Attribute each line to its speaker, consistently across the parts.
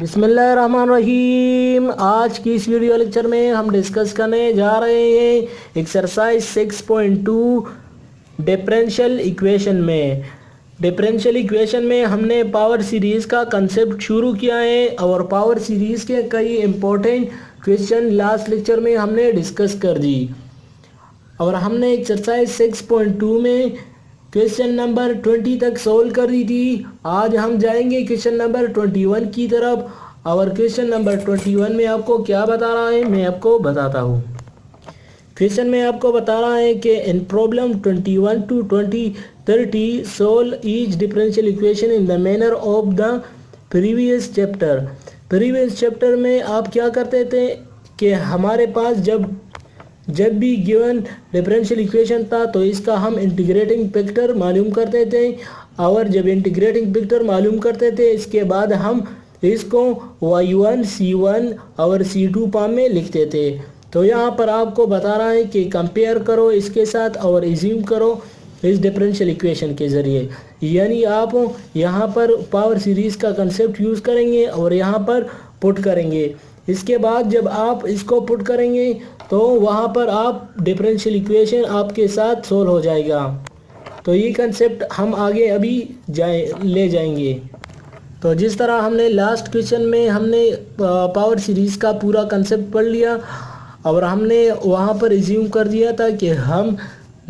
Speaker 1: बिस्मिल्लाहिर्रहमानिर्रहीम। आज की इस वीडियो लेक्चर में हम डिस्कस करने जा रहे हैं एक्सरसाइज 6.2 डिफरेंशियल इक्वेशन में। डिफरेंशियल इक्वेशन में हमने पावर सीरीज़ का कंसेप्ट शुरू किया है और पावर सीरीज़ के कई इम्पोर्टेंट क्वेश्चन लास्ट लेक्चर में हमने डिस्कस कर दी और हमने एक्सरसाइज 6.2 में क्वेश्चन नंबर 20 तक सोल्व कर दी थी। आज हम जाएंगे क्वेश्चन नंबर 21 की तरफ और क्वेश्चन नंबर 21 में आपको क्या बता रहा है मैं आपको बताता हूँ। क्वेश्चन में आपको बता रहा है कि in problem 21 to 30 solve each differential equation in the manner of the previous chapter. Previous chapter में आप क्या करते थे कि हमारे पास जब भी गिवन डिफरेंशियल इक्वेशन था तो इसका हम इंटीग्रेटिंग फैक्टर मालूम करते थे और जब इंटीग्रेटिंग फैक्टर मालूम करते थे इसके बाद हम इसको y1 c1 और c2 फॉर्म में लिखते थे। तो यहाँ पर आपको बता रहा है कि कंपेयर करो इसके साथ और एज्यूम करो इस डिफरेंशियल इक्वेशन के ज़रिए, यानी आप यहाँ पर पावर सीरीज़ का कंसेप्ट यूज़ करेंगे और यहाँ पर पुट करेंगे। इसके बाद जब आप इसको पुट करेंगे तो वहाँ पर आप डिफरेंशियल इक्वेशन आपके साथ सोल्व हो जाएगा। तो ये कंसेप्ट हम आगे अभी ले जाएंगे। तो जिस तरह हमने लास्ट क्वेश्चन में हमने पावर सीरीज़ का पूरा कंसेप्ट पढ़ लिया और हमने वहाँ पर एज्यूम कर दिया था कि हम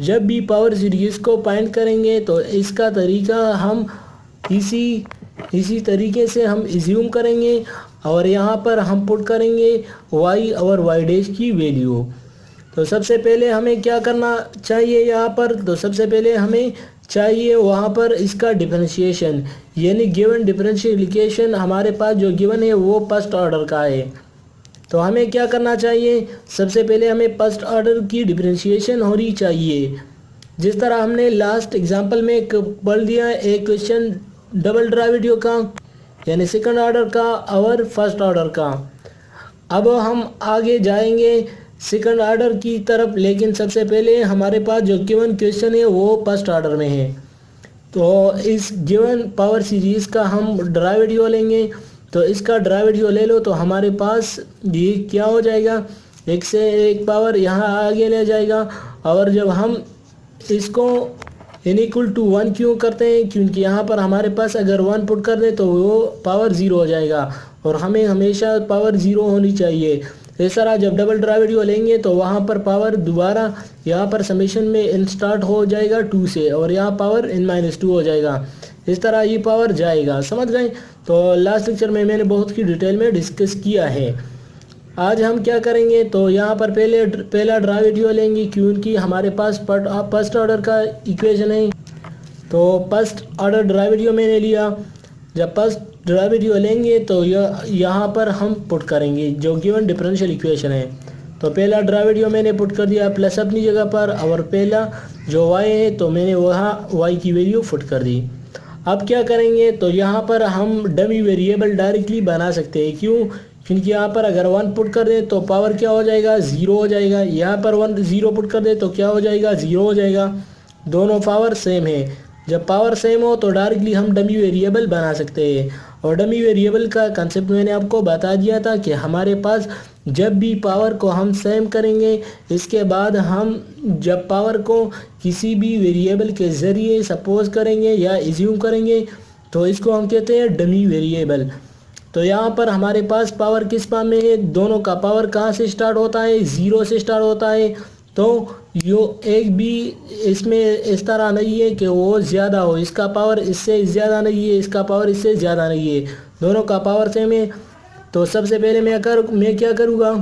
Speaker 1: जब भी पावर सीरीज़ को फाइंड करेंगे तो इसका तरीका हम इसी तरीके से हम एज्यूम करेंगे और यहाँ पर हम पुट करेंगे y और y डैश की वैल्यू। तो सबसे पहले हमें क्या करना चाहिए यहाँ पर, तो सबसे पहले हमें चाहिए वहाँ पर इसका डिफरेंशिएशन, यानी गिवन डिफरेंशियल इक्वेशन हमारे पास जो गिवन है वो फर्स्ट ऑर्डर का है। तो हमें क्या करना चाहिए, सबसे पहले हमें फर्स्ट ऑर्डर की डिफरेंशिएशन होनी चाहिए। जिस तरह हमने लास्ट एग्जाम्पल में पढ़ दिया एक क्वेश्चन डबल डेरिवेटिव का, यानी सेकंड ऑर्डर का और फर्स्ट ऑर्डर का। अब हम आगे जाएंगे सेकंड ऑर्डर की तरफ, लेकिन सबसे पहले हमारे पास जो गिवन क्वेश्चन है वो फर्स्ट ऑर्डर में है। तो इस गिवन पावर सीरीज़ का हम डेरिवेटिव लेंगे। तो इसका डेरिवेटिव ले लो तो हमारे पास ये क्या हो जाएगा, एक से एक पावर यहाँ आगे ले जाएगा। और जब हम इसको n=1 क्यों करते हैं, क्योंकि यहाँ पर हमारे पास अगर 1 पुट कर दे तो वो पावर 0 हो जाएगा और हमें हमेशा पावर 0 होनी चाहिए। इस तरह जब डबल डेरिवेटिव लेंगे तो वहाँ पर पावर दोबारा यहाँ पर समेशन में n स्टार्ट हो जाएगा 2 से और यहाँ पावर n-2 हो जाएगा। इस तरह ये पावर जाएगा, समझ गए। तो लास्ट लेक्चर में मैंने बहुत ही डिटेल में डिस्कस किया है। आज हम क्या करेंगे, तो यहाँ पर पहला डेरिवेटिव लेंगे क्योंकि हमारे पास फर्स्ट ऑर्डर का इक्वेशन है। तो फर्स्ट ऑर्डर डेरिवेटिव मैंने लिया। जब फर्स्ट डेरिवेटिव लेंगे तो यहाँ पर हम पुट करेंगे जो गिवन डिफरेंशियल इक्वेशन है। तो पहला डेरिवेटिव मैंने पुट कर दिया प्लस अपनी जगह पर और पहला जो y है तो मैंने वहाँ y की वैल्यू पुट कर दी। अब क्या करेंगे, तो यहाँ पर हम डमी वेरिएबल डायरेक्टली बना सकते हैं। क्यों, क्योंकि यहाँ पर अगर 1 पुट कर दे तो पावर क्या हो जाएगा, 0 हो जाएगा। यहाँ पर 0 पुट कर दे तो क्या हो जाएगा, 0 हो जाएगा। दोनों पावर सेम है। जब पावर सेम हो तो डायरेक्टली हम डमी वेरिएबल बना सकते हैं। और डमी वेरिएबल का कंसेप्ट मैंने आपको बता दिया था कि हमारे पास जब भी पावर को हम सेम करेंगे, इसके बाद हम जब पावर को किसी भी वेरिएबल के ज़रिए सपोज करेंगे या एज्यूम करेंगे तो इसको हम कहते हैं डमी वेरिएबल। तो यहाँ पर हमारे पास पावर किस फॉर्म में है, दोनों का पावर कहाँ से स्टार्ट होता है, 0 से स्टार्ट होता है। तो यो एक भी इसमें इस तरह नहीं है कि वो ज़्यादा हो, इसका पावर इससे ज़्यादा नहीं है, इसका पावर इससे ज़्यादा नहीं है, दोनों का पावर सेम है। तो सबसे पहले मैं क्या करूँगा,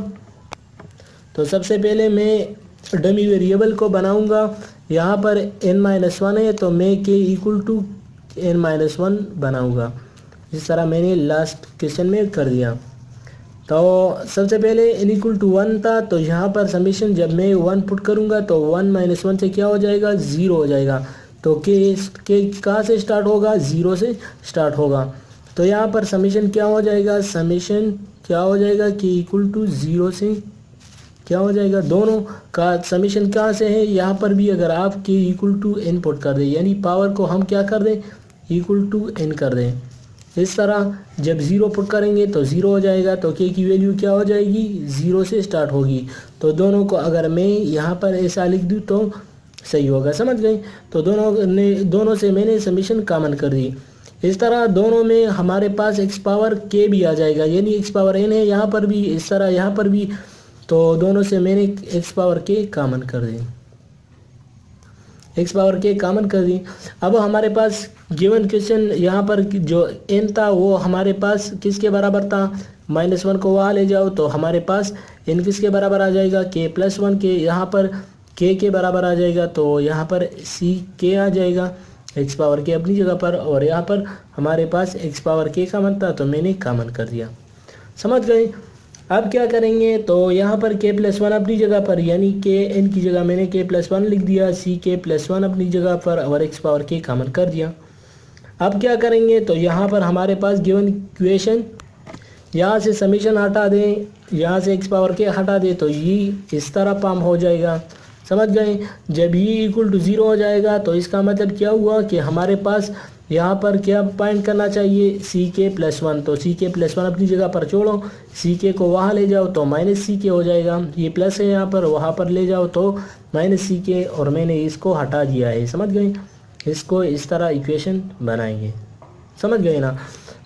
Speaker 1: तो सबसे पहले मैं डमी वेरिएबल को बनाऊँगा। यहाँ पर n-1 है तो मैं k=n-1 बनाऊँगा, जिस तरह मैंने लास्ट क्वेश्चन में कर दिया। तो सबसे पहले n=1 था तो यहाँ पर समेशन जब मैं 1 पुट करूँगा तो 1 - 1 से क्या हो जाएगा, 0 हो जाएगा। तो के कहाँ से स्टार्ट होगा, 0 से स्टार्ट होगा। तो यहाँ पर समेशन क्या हो जाएगा, समेशन क्या हो जाएगा k=0 से क्या हो जाएगा, दोनों का समेशन कहाँ से है, यहाँ पर भी अगर आप k=n पुट कर दें, यानी पावर को हम क्या कर दें, n कर दें। इस तरह जब 0 पुट करेंगे तो 0 हो जाएगा, तो के की वैल्यू क्या हो जाएगी, 0 से स्टार्ट होगी। तो दोनों को अगर मैं यहाँ पर ऐसा लिख दूँ तो सही होगा, समझ गए। तो दोनों से मैंने समीशन कॉमन कर दी। इस तरह दोनों में हमारे पास x पावर k भी आ जाएगा, यानी x पावर n है यहाँ पर भी, इस तरह यहाँ पर भी। तो दोनों से मैंने x पावर k कॉमन कर दी, x पावर k कॉमन कर दी। अब हमारे पास गिवन क्वेश्चन यहाँ पर जो n था वो हमारे पास किसके बराबर था, -1 को वहाँ ले जाओ तो हमारे पास n किसके बराबर आ जाएगा, k+1 के, यहाँ पर k के बराबर आ जाएगा, तो यहाँ पर c k आ जाएगा, x पावर k अपनी जगह पर, और यहाँ पर हमारे पास x पावर k कॉमन था तो मैंने कॉमन कर दिया, समझ गए। अब क्या करेंगे, तो यहाँ पर k+1 अपनी जगह पर, यानी k n की जगह मैंने k+1 लिख दिया, c k+1 अपनी जगह पर, और x पावर k कॉमन कर दिया। अब क्या करेंगे, तो यहाँ पर हमारे पास गिवन इक्वेशन, यहाँ से समीशन हटा दें, यहाँ से x पावर k हटा दें, तो ये इस तरह फॉर्म हो जाएगा, समझ गए। जब ये = 0 हो जाएगा तो इसका मतलब क्या हुआ कि हमारे पास यहाँ पर क्या पॉइंट करना चाहिए, ck+1, तो ck+1 अपनी जगह पर छोड़ो, ck को वहाँ ले जाओ तो -ck हो जाएगा, ये प्लस है यहाँ पर, वहाँ पर ले जाओ तो -ck, और मैंने इसको हटा दिया है, समझ गए। इसको इस तरह इक्वेशन बनाएंगे, समझ गए ना।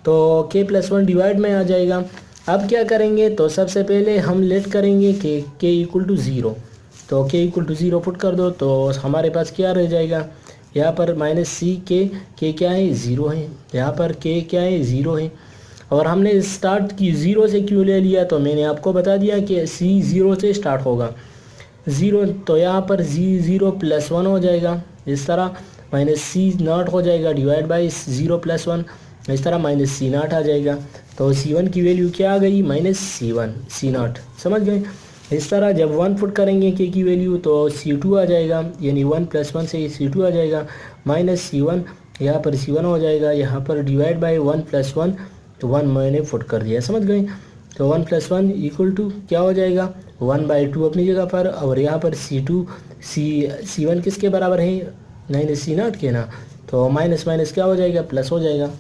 Speaker 1: तो k+1 डिवाइड में आ जाएगा। अब क्या करेंगे, तो सबसे पहले हम लेट करेंगे कि k = 0, तो k = 0 पुट कर दो तो हमारे पास क्या रह जाएगा, यहाँ पर -ck, k क्या है, 0 है, यहाँ पर k क्या है, 0 है। और हमने स्टार्ट की 0 से क्यों ले लिया, तो मैंने आपको बता दिया कि c 0 से स्टार्ट होगा, 0, तो यहाँ पर 0+1 हो जाएगा, इस तरह -c0 हो जाएगा डिवाइड बाई 0+1, इस तरह -c0 आ जाएगा। तो c1 की वैल्यू क्या आ गई, -c0, समझ गए। इस तरह जब 1 पुट करेंगे k की वैल्यू तो c2 आ जाएगा, यानी 1+1 से c2 आ जाएगा, -c1, यहाँ पर c1 हो जाएगा, यहाँ पर डिवाइड बाई 1+1, तो 1 मैंने पुट कर दिया, समझ गए। तो 1+1 = क्या हो जाएगा, 1/2 अपनी जगह पर, और यहाँ पर c1 किसके बराबर है, -c0 के ना, तो माइनस माइनस क्या हो जाएगा, प्लस हो जाएगा,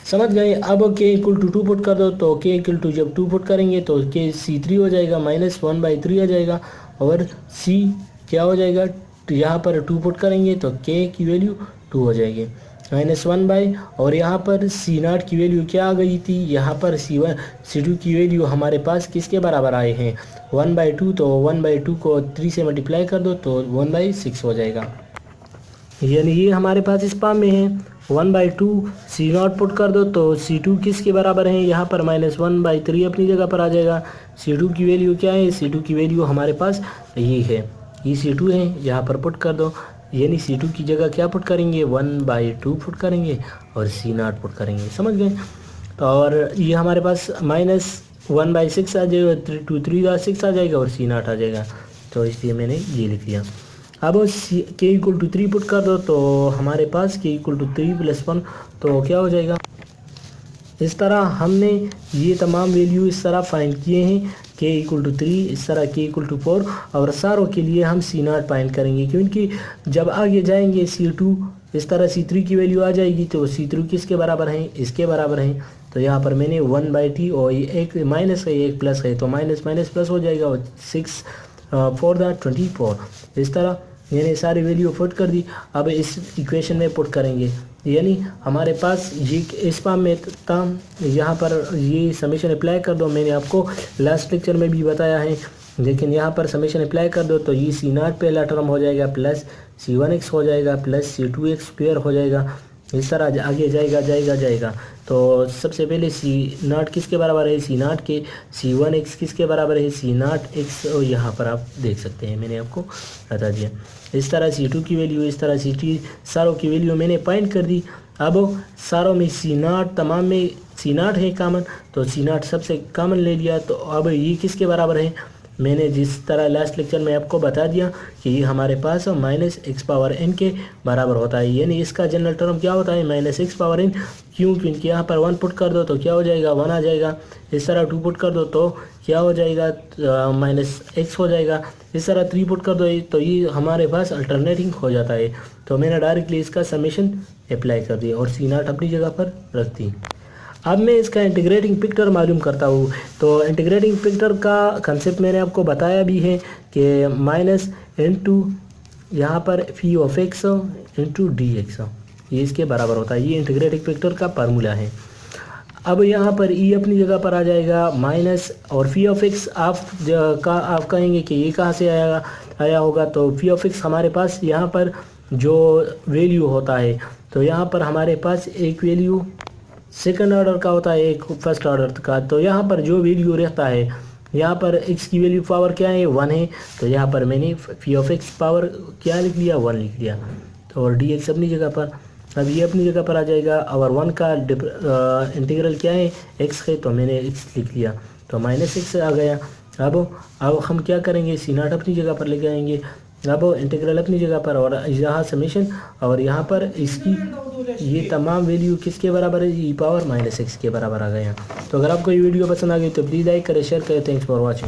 Speaker 1: समझ गए। अब k = 2 पुट कर दो, तो k = जब 2 पुट करेंगे तो k c3 हो जाएगा, -1/3 आ जाएगा, और c क्या हो जाएगा, तो यहाँ पर 2 पुट करेंगे तो k की वैल्यू 2 हो जाएगी, -1/, और यहाँ पर c0 की वैल्यू क्या आ गई थी, यहाँ पर c2 की वैल्यू हमारे पास किसके बराबर आए हैं, 1/2, तो 1/2 को 3 से मल्टीप्लाई कर दो तो 1/6 हो जाएगा, यानी ये हमारे पास इस फॉर्म में है। 1/2 c0 पुट कर दो तो c2 किसके बराबर है, यहाँ पर -1/3 अपनी जगह पर आ जाएगा। c2 की वैल्यू क्या है, c2 की वैल्यू हमारे पास ये है, ये c2 है, यहाँ पर पुट कर दो, यानी c2 की जगह क्या पुट करेंगे, 1/2 पुट करेंगे और c0 पुट करेंगे, समझ गए। तो और ये हमारे पास -1/6 आ जाएगा, 2 3 6 आ जाएगा और c0 आ जाएगा, तो इसलिए मैंने ये लिख दिया। अब k = 3 पुट कर दो तो हमारे पास k = 3+1, तो क्या हो जाएगा, इस तरह हमने ये तमाम वैल्यू इस तरह फाइंड किए हैं, k = 3, इस तरह k = 4, और सारों के लिए हम c0 फाइंड करेंगे, क्योंकि जब आगे जाएंगे c2 इस तरह c3 की वैल्यू आ जाएगी, तो c3 किसके बराबर है, इसके बराबर है, तो यहाँ पर मैंने 1/t, और एक माइनस है एक प्लस है, तो माइनस माइनस प्लस हो जाएगा, और 6 4 24, इस तरह मैंने सारी वैल्यू पुट कर दी। अब इस इक्वेशन में पुट करेंगे, यानी हमारे पास ये इस फॉर्म में था, यहाँ पर ये समीशन अप्लाई कर दो, मैंने आपको लास्ट लेक्चर में भी बताया है, लेकिन यहाँ पर समीशन अप्लाई कर दो तो ये c0 पहला टर्म हो जाएगा, प्लस c1x हो जाएगा, प्लस c2x² हो जाएगा, इस तरह आगे जाएगा। तो सबसे पहले c0 किसके बराबर है, c0 के, c1x किसके बराबर है, c0x, और यहाँ पर आप देख सकते हैं मैंने आपको बता दिया। इस तरह c2 की वैल्यू, इस तरह c3, सारों की वैल्यू मैंने फाइंड कर दी। अब सारों में c0, तमाम में c0 है कॉमन, तो c0 सबसे कॉमन ले लिया, तो अब ये किसके बराबर है, मैंने जिस तरह लास्ट लेक्चर में आपको बता दिया कि ये हमारे पास माइनस एक्स पावर एन के बराबर होता है, यानी इसका जनरल टर्म क्या होता है माइनस एक्स पावर एन। क्यों? क्योंकि यहाँ पर 1 पुट कर दो तो क्या हो जाएगा 1 आ जाएगा, इस तरह 2 पुट कर दो तो क्या हो जाएगा माइनस एक्स हो जाएगा, इस तरह 3 पुट कर दो तो ये हमारे पास अल्टरनेटिंग हो जाता है। तो मैंने डायरेक्टली इसका समेशन अप्लाई कर दिया और सी नॉट अपनी जगह पर रख दी। अब मैं इसका इंटीग्रेटिंग फैक्टर मालूम करता हूँ। तो इंटीग्रेटिंग फैक्टर का कंसेप्ट मैंने आपको बताया भी है कि माइनस इंटू यहाँ पर phi of x into d x, ये इसके बराबर होता है। ये इंटीग्रेटिंग फैक्टर का फार्मूला है। अब यहाँ पर ई अपनी जगह पर आ जाएगा माइनस, और फी ऑफ एक्स आप कहेंगे कि ये कहाँ से आया होगा। तो फी ऑफ एक्स हमारे पास यहाँ पर जो वैल्यू होता है, तो यहाँ पर हमारे पास एक वैल्यू सेकंड ऑर्डर का होता है, एक फर्स्ट ऑर्डर का। तो यहाँ पर जो वैल्यू रहता है, यहाँ पर x की वैल्यू पावर क्या है 1 है, तो यहाँ पर मैंने फी ऑफ एक्स पावर क्या लिख लिया 1 लिख लिया। तो और डी एक्स अपनी जगह पर, अब ये अपनी जगह पर आ जाएगा। और 1 का इंटीग्रल क्या है x है, तो मैंने x लिख लिया तो माइनस एक्स आ गया। अब हम क्या करेंगे सी नॉट अपनी जगह पर लेके आएंगे, अब इंटीग्रल अपनी जगह पर और यहाँ समेशन, और यहाँ पर इसकी ये तमाम वैल्यू किसके बराबर है ई पावर माइनस एक्स के बराबर आ गया। तो अगर आपको ये वीडियो पसंद आ गई तो प्लीज़ लाइक करें, शेयर करें। Thanks for watching.